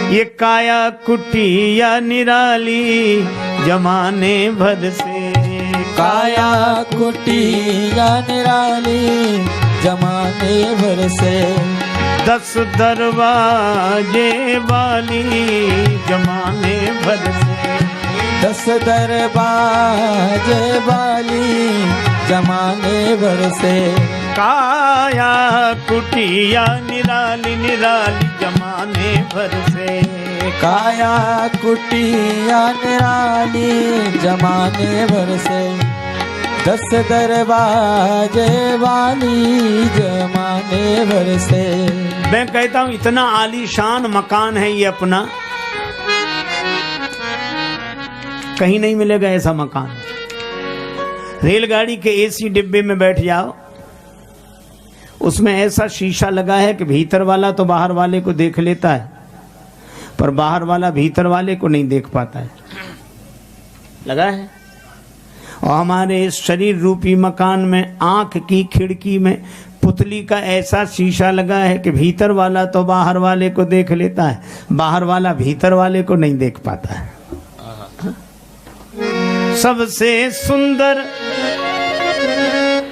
ये काया कुटिया निराली जमाने भर से, काया कुटिया निराली जमाने भर से, 10 दरवाजे वाली जमाने भर से, 10 दरवाजे वाली जमाने भर से, काया कुटिया निराली निराली जमाने भर से, काया कुटिया निराली जमाने भर से, 10 दरवाजे वाली जमाने भर से। मैं कहता हूँ इतना आलीशान मकान है ये अपना, कहीं नहीं मिलेगा ऐसा मकान। रेलगाड़ी के एसी डिब्बे में बैठ जाओ, उसमें ऐसा शीशा लगा है कि भीतर वाला तो बाहर वाले को देख लेता है, पर बाहर वाला भीतर वाले को नहीं देख पाता है, लगा है। और हमारे इस शरीर रूपी मकान में आंख की खिड़की में पुतली का ऐसा शीशा लगा है कि भीतर वाला तो बाहर वाले को देख लेता है, बाहर वाला भीतर वाले को नहीं देख पाता है। सबसे सुंदर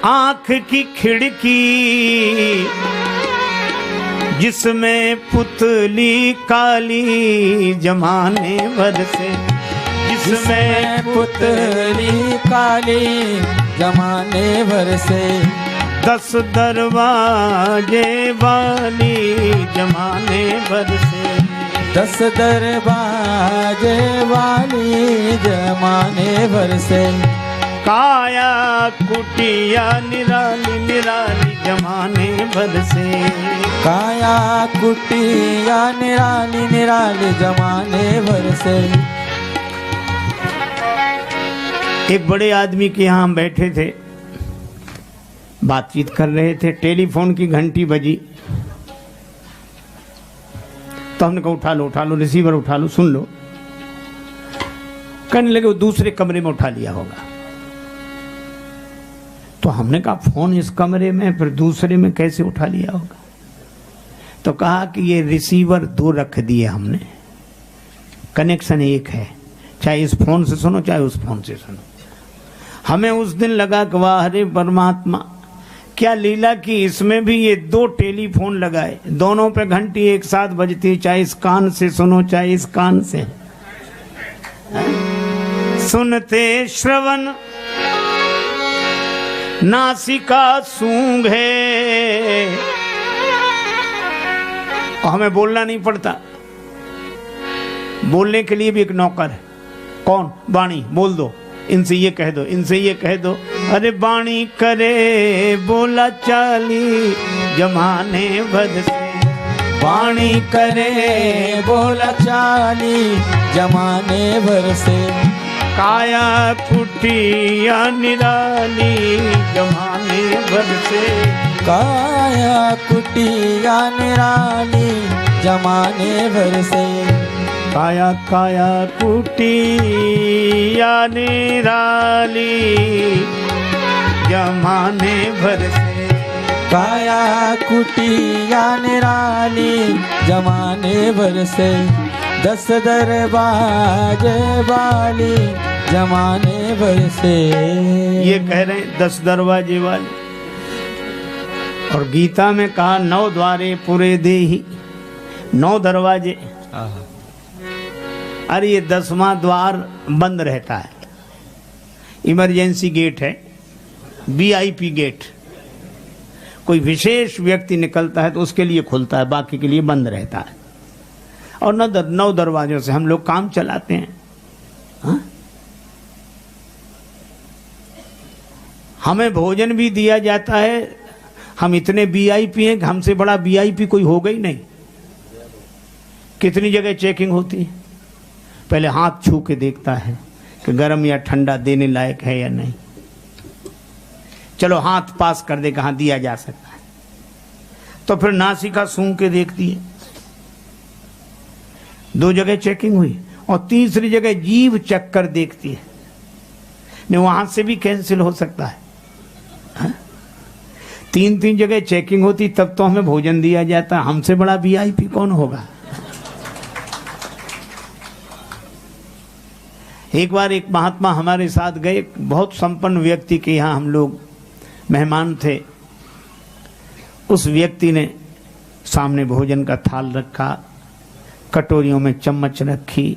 आंख की खिड़की जिसमें पुतली काली जमाने भर से, जिसमें पुतली काली जमाने भर से, 10 दरवाजे वाली जमाने भर से, 10 दरवाजे वाली जमाने भर से, काया कुटिया निराली निराली जमाने भर से, काया कुटिया निराली निराली जमाने भर से। एक बड़े आदमी के यहाँ हम बैठे थे, बातचीत कर रहे थे, टेलीफोन की घंटी बजी तो हमने कहा उठा लो रिसीवर उठा लो, सुन लो। कहने लगे वो दूसरे कमरे में उठा लिया होगा। तो हमने कहा फोन इस कमरे में, फिर दूसरे में कैसे उठा लिया होगा? तो कहा कि ये रिसीवर 2 रख दिए हमने, कनेक्शन एक है, चाहे इस फोन से सुनो चाहे उस फोन से सुनो। हमें उस दिन लगा कि वाह हरे परमात्मा, क्या लीला की इसमें भी ये 2 टेलीफोन लगाए, दोनों पे घंटी एक साथ बजती, चाहे इस कान से सुनो चाहे इस कान से। सुनते श्रवण नासिका सूंघे, और हमें बोलना नहीं पड़ता, बोलने के लिए भी एक नौकर है। कौन? वाणी। बोल दो, इनसे ये कह दो, इनसे ये कह दो। अरे वाणी करे बोला चाली जमाने भर से, वाणी करे बोला चाली जमाने भर से, काया कुटिया निराली जमाने भर से, काया कुटिया निराली जमाने भर से, काया काया कुटिया निराली जमाने भर से, काया कुटिया निराली जमाने भर से, 10 दरवाजे वाली जमाने भर से। ये कह रहे हैं 10 दरवाजे वाली। और गीता में कहा 9 द्वारे पुरे देहि, 9 दरवाजे। अरे ये 10वां द्वार बंद रहता है, इमरजेंसी गेट है, VIP गेट। कोई विशेष व्यक्ति निकलता है तो उसके लिए खुलता है, बाकी के लिए बंद रहता है। और 9 दरवाजों से हम लोग काम चलाते हैं। हा? हमें भोजन भी दिया जाता है, हम इतने VIP हैं कि हमसे बड़ा VIP कोई होगा ही नहीं। कितनी जगह चेकिंग होती है, पहले हाथ छू के देखता है कि गर्म या ठंडा देने लायक है या नहीं। चलो हाथ पास कर दे, कहाँ दिया जा सकता है। तो फिर नासिका सूंघ के देखती है। 2 जगह चेकिंग हुई, और तीसरी जगह जीभ चक्कर देखती है, नहीं वहां से भी कैंसिल हो सकता है। 3 जगह चेकिंग होती, तब तो हमें भोजन दिया जाता। हमसे बड़ा VIP कौन होगा? एक बार एक महात्मा हमारे साथ गए, बहुत संपन्न व्यक्ति के यहाँ हम लोग मेहमान थे। उस व्यक्ति ने सामने भोजन का थाल रखा, कटोरियों में चम्मच रखी।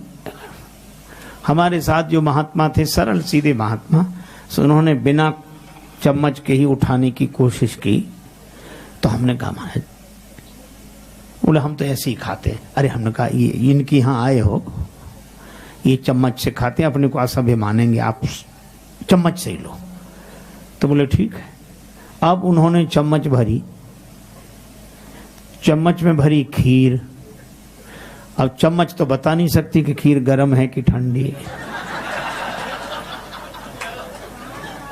हमारे साथ जो महात्मा थे, सरल सीधे महात्मा, सो उन्होंने बिना चम्मच के ही उठाने की कोशिश की। तो हमने कहा महाराज, बोले हम तो ऐसे ही खाते हैं। अरे हमने कहा ये इनके यहाँ आए हो, ये चम्मच से खाते हैं, अपने को असभ्य मानेंगे, आप चम्मच से ही लो। तो बोले ठीक है। अब उन्होंने चम्मच भरी, चम्मच में भरी खीर। अब चम्मच तो बता नहीं सकती कि खीर गर्म है कि ठंडी।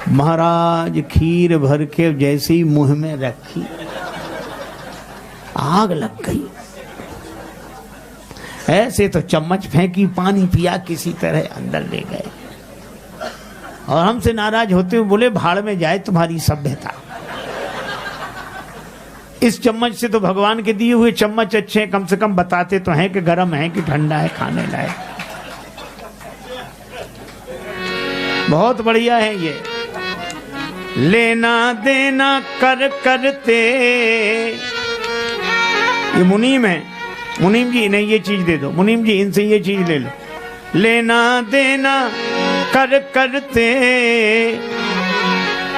महाराज खीर भर के जैसे ही मुंह में रखी, आग लग गई। ऐसे तो चम्मच फेंकी, पानी पिया, किसी तरह अंदर ले गए। और हमसे नाराज होते हुए बोले भाड़ में जाए तुम्हारी सभ्यता। इस चम्मच से तो भगवान के दिए हुए चम्मच अच्छे हैं, कम से कम बताते तो हैं कि गर्म है कि ठंडा है, खाने लायक। बहुत बढ़िया है ये। लेना देना कर करते, ये मुनीम है। मुनीम जी इन्हें ये चीज दे दो, मुनीम जी इनसे ये चीज ले लो। लेना देना कर करते,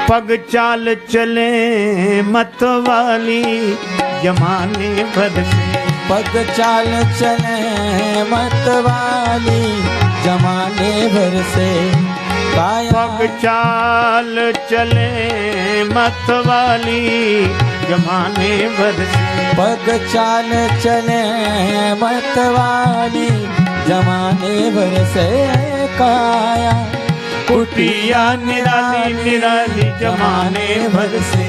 पग चाल चले मत वाली जमाने भर से। पग चाल चले मत वाली जमाने भर से। पग चाल चले मत वाली जमाने भर से। पग चाल चले मत वाली जमाने भर से। काया कुटिया निराली निराली जमाने भर से।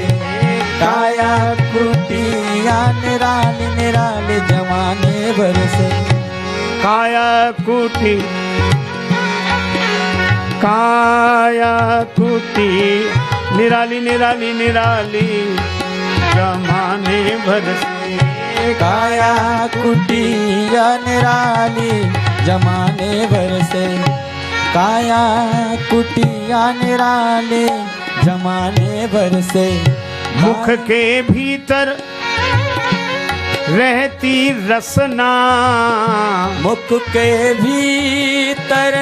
काया कुटिया निराली निराली जमाने भर से। काया कुटी, काया कुटी निराली निराली निराली जमाने भर से। काया कुटिया निराली जमाने भर से। काया कुटिया निराली जमाने भर से। मुख के भीतर रहती रसना, मुख के भीतर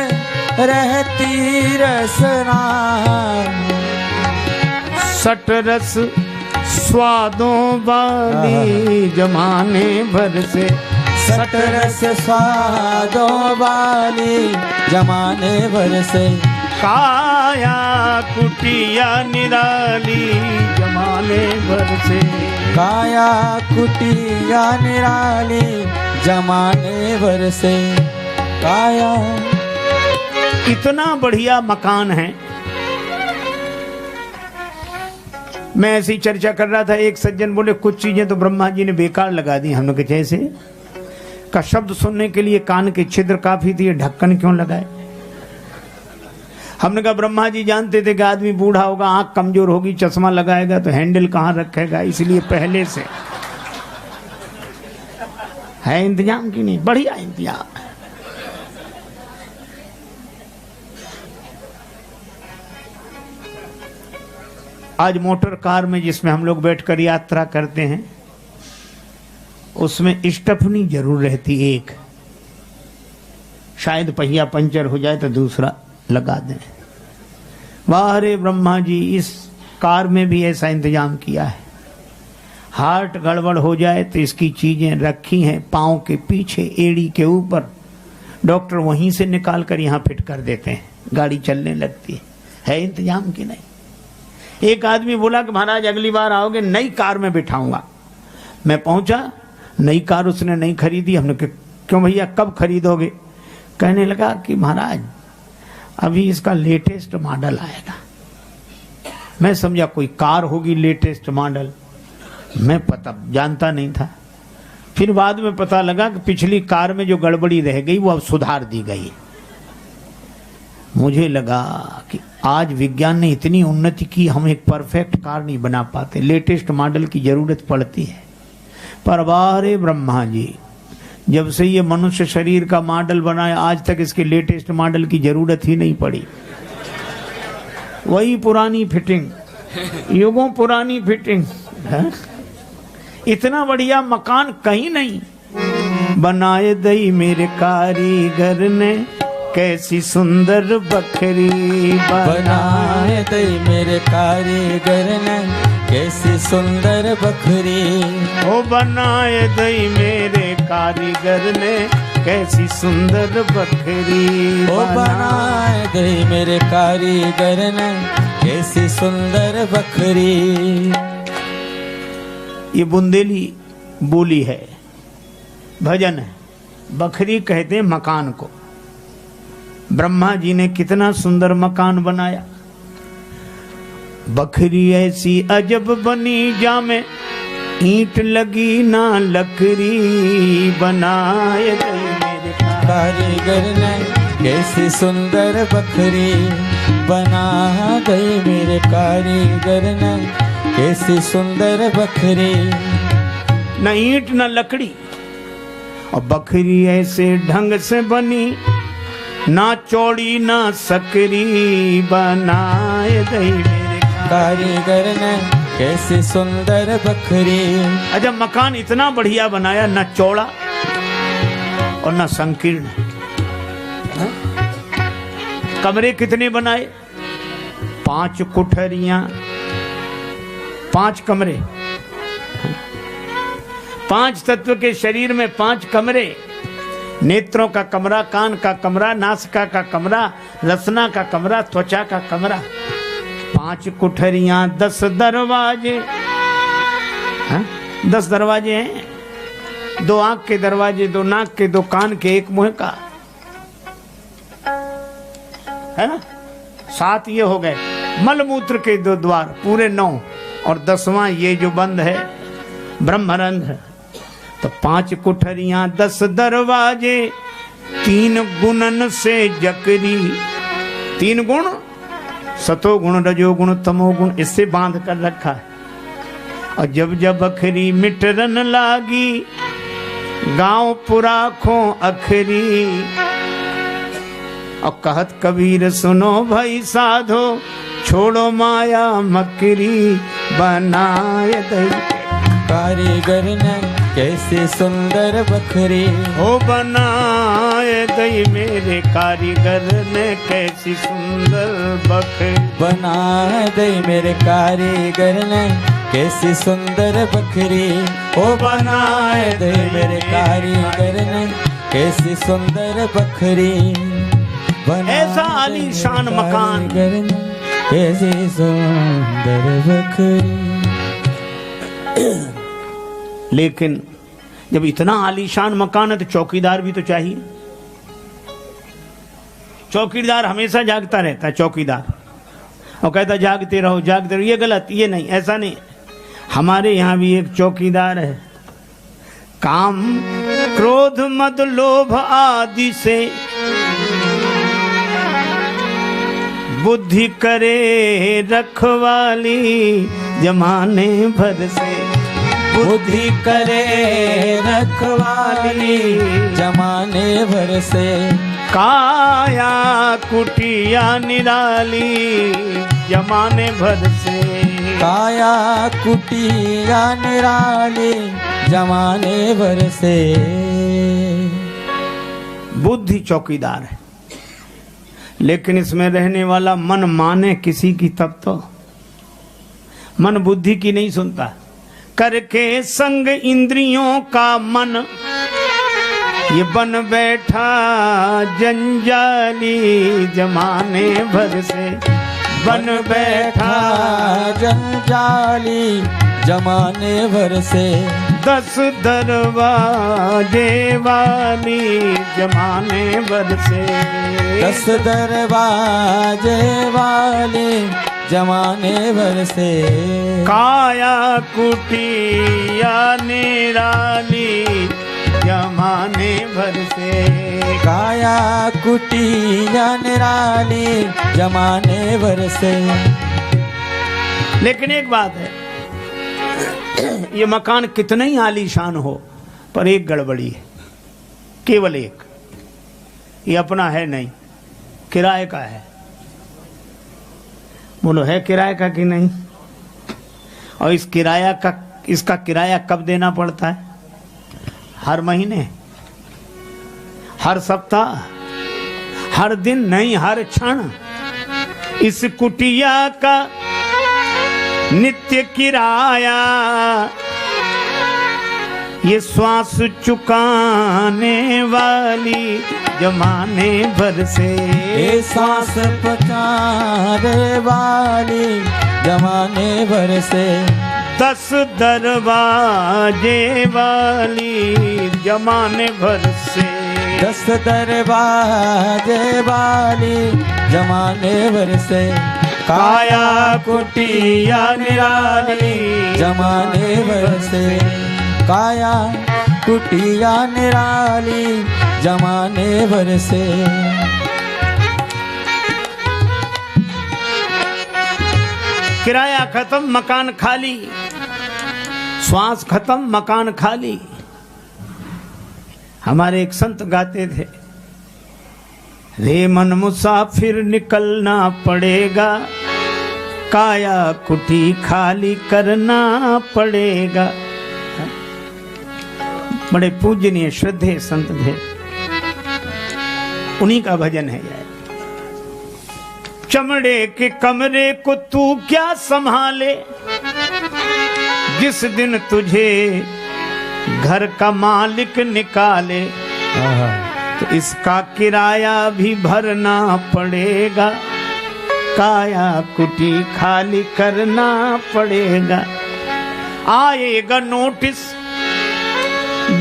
रहती रसना। सट रस स्वादों वाली जमाने भर से। सट रस स्वादों वाली जमाने भर से। काया कुटिया निराली जमाने भर से। काया कुटिया निराली जमाने भर से। काया, इतना बढ़िया मकान है। मैं ऐसी चर्चा कर रहा था, एक सज्जन बोले कुछ चीजें तो ब्रह्मा जी ने बेकार लगा दी। हम लोग जैसे का शब्द सुनने के लिए कान के छिद्र काफी थी, ढक्कन क्यों लगाए? हमने कहा ब्रह्मा जी जानते थे कि आदमी बूढ़ा होगा, आंख कमजोर होगी, चश्मा लगाएगा तो हैंडल कहां रखेगा, इसलिए पहले से है इंतजाम की नहीं, बढ़िया इंतजाम। आज मोटर कार में जिसमें हम लोग बैठकर यात्रा करते हैं, उसमें स्टेपनी जरूर रहती एक, शायद पहिया पंचर हो जाए तो दूसरा लगा दें। वाह रे ब्रह्मा जी, इस कार में भी ऐसा इंतजाम किया है। हार्ट गड़बड़ हो जाए तो इसकी चीजें रखी हैं पांव के पीछे, एड़ी के ऊपर। डॉक्टर वहीं से निकाल कर यहाँ फिट कर देते हैं, गाड़ी चलने लगती है इंतजाम की नहीं। एक आदमी बोला कि महाराज अगली बार आओगे नई कार में बिठाऊंगा। मैं पहुंचा, नई कार उसने नहीं खरीदी। हमने कहा क्यों भैया, कब खरीदोगे? कहने लगा कि महाराज अभी इसका लेटेस्ट मॉडल आएगा। मैं समझा कोई कार होगी लेटेस्ट मॉडल, मैं पता जानता नहीं था। फिर बाद में पता लगा कि पिछली कार में जो गड़बड़ी रह गई वो अब सुधार दी गई। मुझे लगा कि आज विज्ञान ने इतनी उन्नति की, हम एक परफेक्ट कार नहीं बना पाते, लेटेस्ट मॉडल की जरूरत पड़ती है। पर वाह रे ब्रह्मा जी, जब से ये मनुष्य शरीर का मॉडल बनाया आज तक इसके लेटेस्ट मॉडल की जरूरत ही नहीं पड़ी। वही पुरानी फिटिंग, युगों पुरानी फिटिंग है? इतना बढ़िया मकान कहीं नहीं। बनाए दई मेरे कारीगर ने कैसी सुंदर बकरी, बनाए दई मेरे कारीगर ने कैसी सुंदर बकरी। ओ बनाए दई मेरे कारीगर ने कैसी सुंदर बकरी। ओ बनाए दई मेरे कारीगर ने कैसी सुंदर बकरी। ये बुंदेली बोली है, भजन है। बकरी कहते हैं मकान को। ब्रह्मा जी ने कितना सुंदर मकान बनाया। बकरी ऐसी अजब बनी जामे ईंट लगी ना लकड़ी, बनाए दई मेरे कारीगर ने कैसी सुंदर बकरी। बना दई मेरे कारीगर ने कैसी सुंदर बकरी। न ईंट न लकड़ी, और बकरी ऐसे ढंग से बनी ना चौड़ी ना सकरी, बनाए दई मेरे कारीगर ने कैसी सुंदर बकरी। अच्छा, मकान इतना बढ़िया बनाया, न चौड़ा और न संकीर्ण। कमरे कितने बनाए? 5 कुठरियां, 5 कमरे। 5 तत्व के शरीर में 5 कमरे। नेत्रों का कमरा, कान का कमरा, नासिका का कमरा, रसना का कमरा, त्वचा का कमरा। 5 कुठरियां, 10 दरवाजे। 10 दरवाजे हैं। 2 आंख के दरवाजे, 2 नाक के, 2 कान के, 1 मुंह का, है ना। 7 ये हो गए। मलमूत्र के 2 द्वार, पूरे 9। और 10वां ये जो बंद है ब्रह्मरंध्र। तो 5 कुठरियां, 10 दरवाजे, 3 गुणन से जकरी। 3 गुण, सतोगुण, रजोगुण, तमोगुण, इससे बांध कर रखा है। और जब जब बकरी मिटरन लागी गांव पुराखों अखरी। और कहत कबीर सुनो भाई साधो, छोड़ो माया मकरी, बनाए दई कारीगर ने कैसी सुंदर बकरी। ओ बनाए दई मेरे कारीगर ने कैसी सुंदर बकरी। बना दई मेरे कारीगर ने कैसी सुंदर बकरी। ओ बनाए दई मेरे कारीगर ने कैसी सुंदर बकरी। ऐसा आलीशान मकान, कैसी सुंदर बकरी। लेकिन जब इतना आलीशान मकान है तो चौकीदार भी तो चाहिए। चौकीदार हमेशा जागता रहता है, चौकीदार, और कहता जागते रहो जागते रहो। ये गलत, ये नहीं, ऐसा नहीं। हमारे यहाँ भी एक चौकीदार है। काम क्रोध मद लोभ आदि से बुद्धि करे रखवाली, जमाने भर से बुद्धि करे रखवाली, जमाने भर से। काया कुटिया निराली, जमाने भर से। काया कुटिया निराली, जमाने भर से। बुद्धि चौकीदार है, लेकिन इसमें रहने वाला मन माने किसी की तब तो। मन बुद्धि की नहीं सुनता। करके संग इंद्रियों का मन, ये बन बैठा जंजाली, जमाने भर से। बन बैठा जंजाली, जमाने भर से। 10 दरवाजे वाली, जमाने भर से। 10 दरवाजे वाली, जमाने भर से। काया कुटिया निराली, जमाने भर से। काया कुटिया निराली, जमाने भर से। लेकिन एक बात है, ये मकान कितना ही आलीशान हो, पर एक गड़बड़ी है। केवल एक, ये अपना है नहीं, किराए का है। बोलो है किराए का कि नहीं? और इसका किराया कब देना पड़ता है? हर महीने, हर सप्ताह, हर दिन नहीं, हर क्षण। इस कुटिया का नित्य किराया, ये श्वास चुकाने वाली जमाने भर से, ये सांस पचाने वाली जमाने भर से, 10 दरवाजे वाली जमाने भर से, 10 दरवाजे वाली जमाने भर से, काया कुटिया निराली जमाने भर से, काया कुटिया निराली जमाने भर से। किराया खत्म, मकान खाली, श्वास खत्म, मकान खाली। हमारे एक संत गाते थे, रे मन मुसाफिर निकलना पड़ेगा, काया कुटी खाली करना पड़ेगा। बड़े पूजनीय श्रद्धेय संत थे, उन्हीं का भजन है यार। चमड़े के कमरे को तू क्या संभाले, जिस दिन तुझे घर का मालिक निकाले, तो इसका किराया भी भरना पड़ेगा, काया कुटी खाली करना पड़ेगा। आएगा नोटिस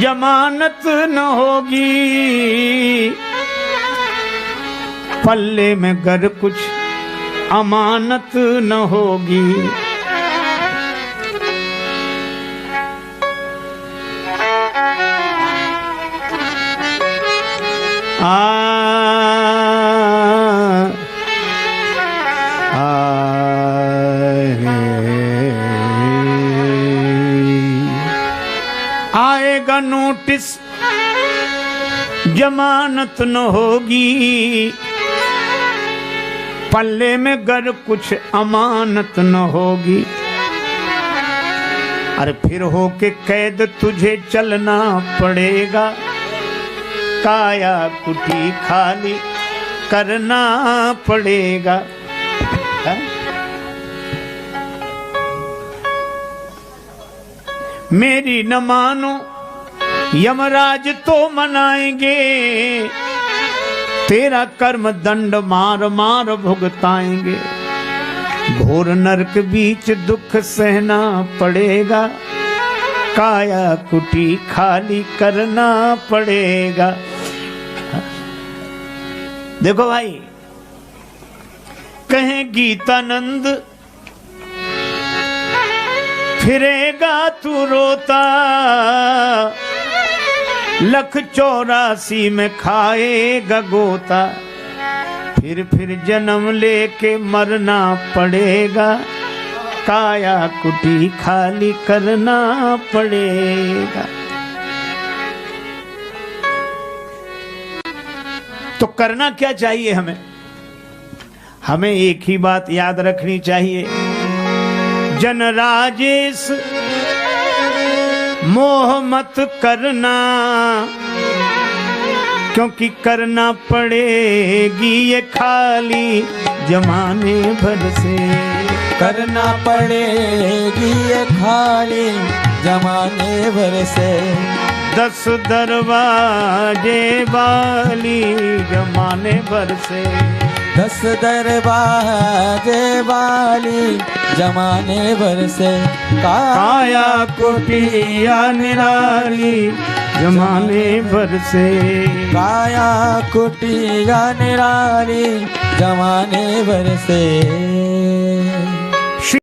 जमानत न होगी, पल्ले में घर कुछ अमानत न होगी। आएगा नोटिस जमानत न होगी, पल्ले में गर कुछ अमानत न होगी। अरे फिर हो के कैद तुझे चलना पड़ेगा, काया कुटी खाली करना पड़ेगा। मेरी न मानो यमराज तो मनाएंगे, तेरा कर्म दंड मार मार भुगताएंगे। घोर नरक बीच दुख सहना पड़ेगा, काया कुटी खाली करना पड़ेगा। देखो भाई, कहे गीतानंद फिरेगा तू रोता, 184 में खाएगा गोता। फिर जन्म लेके मरना पड़ेगा, काया कुटी खाली करना पड़ेगा। तो करना क्या चाहिए हमें? हमें एक ही बात याद रखनी चाहिए, जन राजेश मोह मत करना, क्योंकि करना पड़ेगी ये खाली जमाने भर से। करना पड़ेगी ये खाली जमाने भर से, 10 दरवाजे वाली जमाने भर से, 10 दरवाजे वाली जमाने भर से। काया कुटिया निराली जमाने भर से, काया कुटिया निराली जमाने भर से।